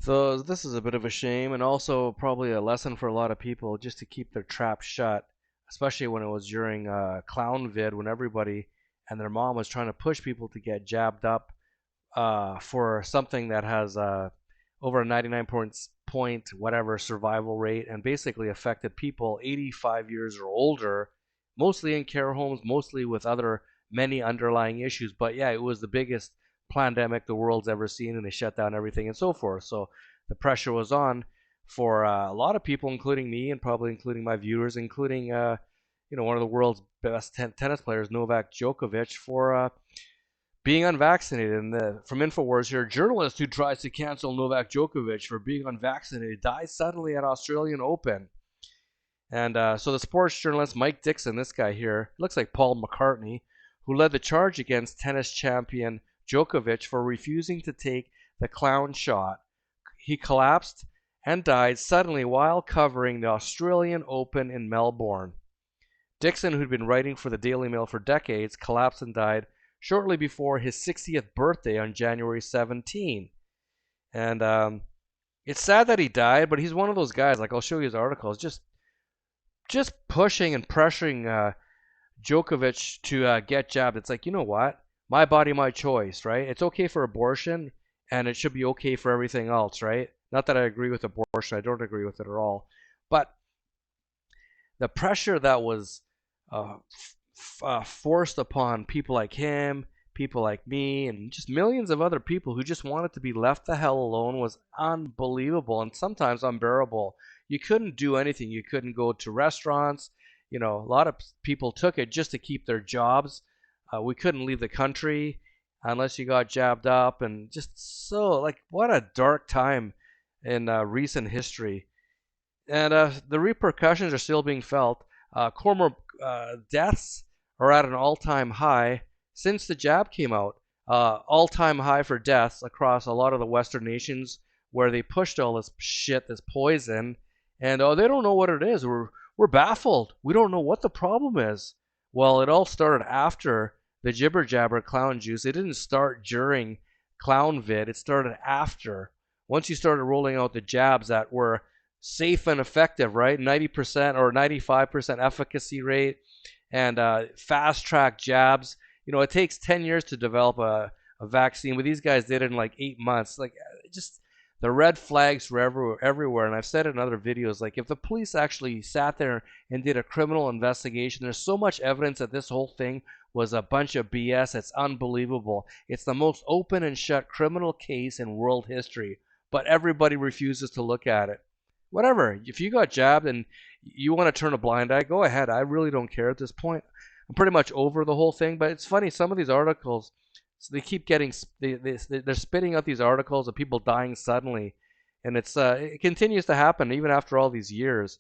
So this is a bit of a shame and also probably a lesson for a lot of people just to keep their trap shut, especially when it was during clown vid when everybody and their mom was trying to push people to get jabbed up for something that has over a 99 point whatever survival rate and basically affected people 85 years or older, mostly in care homes, mostly with other many underlying issues. But yeah, it was the biggest pandemic the world's ever seen, and they shut down everything and so forth. So the pressure was on for a lot of people, including me, and probably including my viewers, including one of the world's best tennis players, Novak Djokovic, for being unvaccinated. And from Infowars here, a journalist who tries to cancel Novak Djokovic for being unvaccinated dies suddenly at Australian Open. And so the sports journalist Mike Dickson, this guy here, looks like Paul McCartney, who led the charge against tennis champion Djokovic for refusing to take the clown shot. He collapsed and died suddenly while covering the Australian Open in Melbourne. Dickson, who'd been writing for the Daily Mail for decades, collapsed and died shortly before his 60th birthday on January 17. And it's sad that he died, but he's one of those guys. Like I'll show you his articles, just pushing and pressuring Djokovic to get jabbed. It's like, you know what? My body, my choice, right? It's okay for abortion, and it should be okay for everything else, right? Not that I agree with abortion. I don't agree with it at all. But the pressure that was forced upon people like him, people like me, and just millions of other people who just wanted to be left the hell alone was unbelievable and sometimes unbearable. You couldn't do anything. You couldn't go to restaurants. A lot of people took it just to keep their jobs. We couldn't leave the country unless you got jabbed up, and just so like what a dark time in recent history. And the repercussions are still being felt. Cormor deaths are at an all-time high since the jab came out. All-time high for deaths across a lot of the Western nations where they pushed all this shit, this poison, and they don't know what it is. We're baffled. We don't know what the problem is. Well, it all started after the jibber jabber clown juice. It didn't start during clown vid. It started after. Once you started rolling out the jabs that were safe and effective, right? 90% or 95% efficacy rate, and fast track jabs. It takes 10 years to develop a vaccine, but these guys did it in like 8 months. Like, just the red flags were everywhere. And I've said it in other videos, like, if the police actually sat there and did a criminal investigation, there's so much evidence that this whole thing was a bunch of BS. It's unbelievable. It's the most open and shut criminal case in world history, but everybody refuses to look at it. Whatever. If you got jabbed and you want to turn a blind eye, go ahead. I really don't care at this point. I'm pretty much over the whole thing. But it's funny, some of these articles, so they keep getting they're spitting out these articles of people dying suddenly, and it continues to happen even after all these years.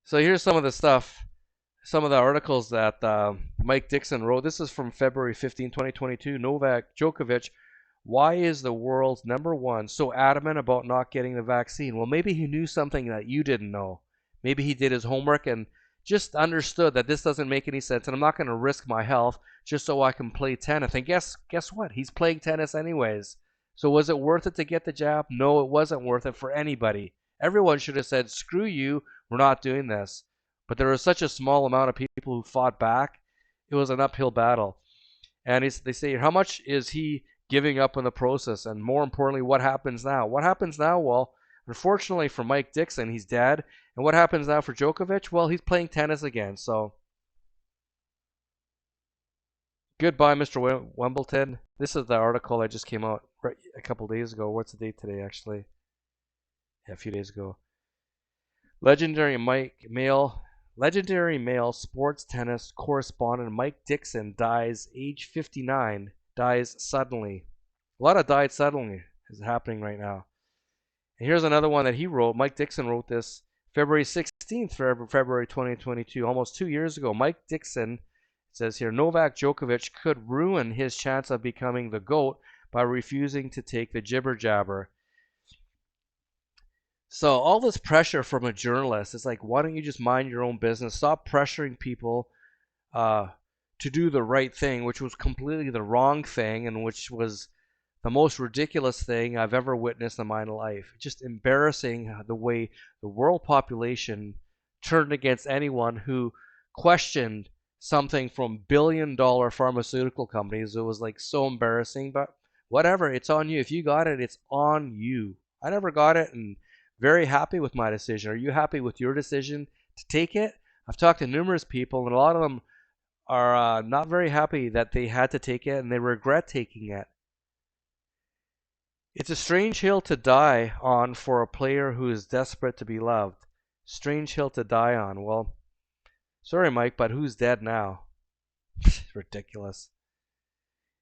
So here's some of the stuff, some of the articles that Mike Dickson wrote. This is from February 15, 2022. Novak Djokovic, why is the world's number one so adamant about not getting the vaccine? Well, maybe he knew something that you didn't know. Maybe he did his homework and just understood that this doesn't make any sense, and I'm not going to risk my health just so I can play tennis. And guess what? He's playing tennis anyways. So was it worth it to get the jab? No, it wasn't worth it for anybody. Everyone should have said, screw you, we're not doing this. But there was such a small amount of people who fought back. It was an uphill battle. And they say, how much is he giving up in the process? And more importantly, what happens now? What happens now? Well, unfortunately for Mike Dickson, he's dead. And what happens now for Djokovic? Well, he's playing tennis again. So goodbye, Mr. Wimbledon. This is the article that just came out right a couple days ago. What's the date today, actually? Yeah, a few days ago. Legendary male sports tennis correspondent Mike Dickson dies age 59, dies suddenly. A lot of died suddenly is happening right now. And here's another one that he wrote. Mike Dickson wrote this February 16th, February 2022, almost 2 years ago. Mike Dickson says here, Novak Djokovic could ruin his chance of becoming the GOAT by refusing to take the jibber jabber. So all this pressure from a journalist is like, why don't you just mind your own business? Stop pressuring people to do the right thing, which was completely the wrong thing, and which was the most ridiculous thing I've ever witnessed in my life. Just embarrassing the way the world population turned against anyone who questioned something from billion-dollar pharmaceutical companies. It was like so embarrassing, but whatever, it's on you. If you got it, it's on you. I never got it, and very happy with my decision. Are you happy with your decision to take it? I've talked to numerous people, and a lot of them are not very happy that they had to take it, and they regret taking it. It's a strange hill to die on for a player who is desperate to be loved. Strange hill to die on. Well, sorry, Mike, but who's dead now? Ridiculous.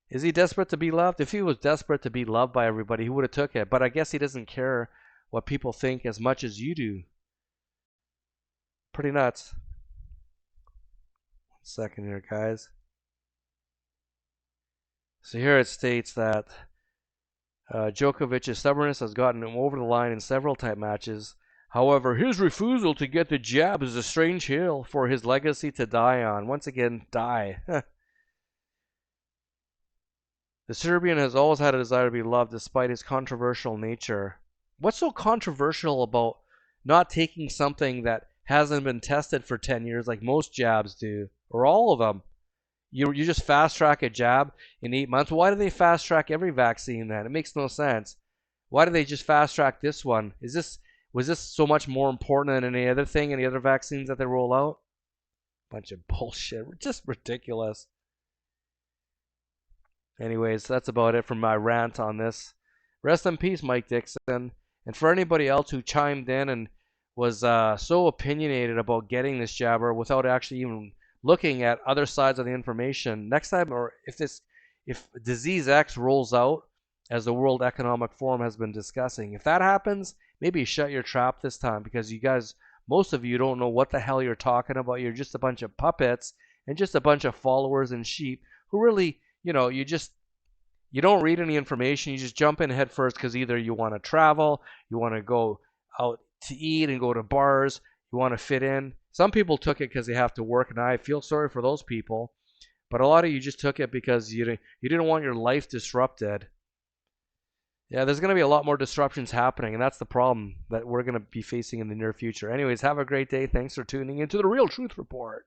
Is he desperate to be loved? If he was desperate to be loved by everybody, he would have took it. But I guess he doesn't care what people think as much as you do. Pretty nuts. 1 second here, guys. So here it states that Djokovic's stubbornness has gotten him over the line in several tight matches. However, his refusal to get the jab is a strange hill for his legacy to die on. Once again, die. The Serbian has always had a desire to be loved despite his controversial nature. What's so controversial about not taking something that hasn't been tested for 10 years like most jabs do, or all of them? You just fast track a jab in 8 months. Why do they fast track every vaccine then? It makes no sense. Why do they just fast track this one? Was this so much more important than any other thing, any other vaccines that they roll out? Bunch of bullshit. Just ridiculous. Anyways, that's about it for my rant on this. Rest in peace, Mike Dickson. And for anybody else who chimed in and was so opinionated about getting this jabber without actually even looking at other sides of the information, next time, or if disease X rolls out, as the World Economic Forum has been discussing, if that happens, maybe shut your trap this time, because you guys, most of you don't know what the hell you're talking about. You're just a bunch of puppets and just a bunch of followers and sheep who really, you don't read any information. You just jump in head first because either you want to travel, you want to go out to eat and go to bars, you want to fit in. Some people took it because they have to work, and I feel sorry for those people. But a lot of you just took it because you didn't want your life disrupted. Yeah, there's going to be a lot more disruptions happening, and that's the problem that we're going to be facing in the near future. Anyways, have a great day. Thanks for tuning in to the Real Truth Report.